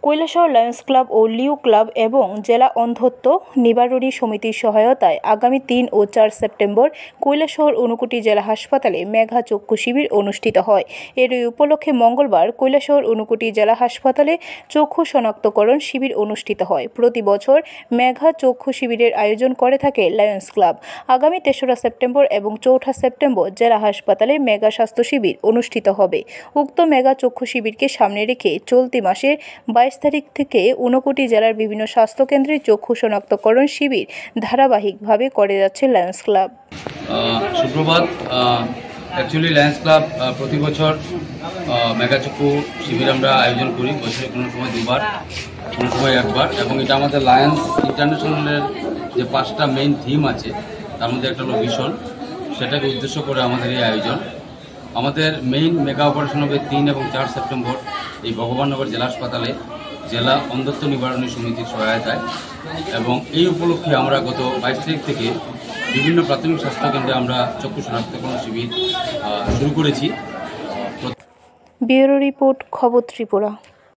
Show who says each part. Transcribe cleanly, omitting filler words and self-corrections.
Speaker 1: Kailashahar Lions club ও Liu club এবং জেলা অন্ধত্ব নিবারণী সমিতির সহায়তায় আগামী 3 ও 4 সেপ্টেম্বর কৈলাসহর ঊনকোটি জেলা হাসপাতালে মেঘা চক্ষু শিবির অনুষ্ঠিত হয়। এর উপলক্ষে মঙ্গলবার কৈলাসহর ঊনকোটি জেলা হাসপাতালে চক্ষু শনাক্তকরণ শিবির অনুষ্ঠিত হয়। প্রতি বছর মেঘা চক্ষু শিবিরের আয়োজন করে থাকে লায়ন্স ক্লাব। আগামী 3রা সেপ্টেম্বর এবং 4ঠা সেপ্টেম্বর জেলা হাসপাতালে মেগা স্বাস্থ্য শিবির অনুষ্ঠিত হবে। উক্ত মেগা চক্ষু শিবিরকে সামনে রেখে চলতি মাসের 22 তারিখ থেকে ঊনকোটি জেলার বিভিন্ন স্বাস্থ্যকেন্দ্রে চক্ষু শনাক্তকরণ শিবির ধারাবাহিকভাবে করে যাচ্ছে লায়ন্স ক্লাব।
Speaker 2: সুপ্রভাত। অ্যাকচুয়ালি লায়ন্স ক্লাব প্রতি বছর মেগা চক্ষু শিবির আমরা আয়োজন করি, বছরে কোনো সময় 2বার, কোনো সময় 1বার, এবং এটা আমাদের লায়ন্স ইন্টারন্যাশনালের যে 5টা মেইন থিম আছে তার মধ্যে একটা হলো ভিশন, সেটাকে উদ্দেশ্য করে আমাদের এই আয়োজন। আমাদের মেইন মেগা অপারেশন হবে 3 এবং 4 সেপ্টেম্বর এই ভগবাননগর জেলা হাসপাতালে জেলা অন্ধত্ব নিবারণী সমিতির সহায়তায়, এবং এই উপলক্ষে আমরা গত 22 তারিখ থেকে বিভিন্ন প্রাথমিক স্বাস্থ্যকেন্দ্রে আমরা চক্ষু শনাক্তকরণ শিবির শুরু করেছি।
Speaker 1: ব্যুরো রিপোর্ট, খবর ত্রিপুরা।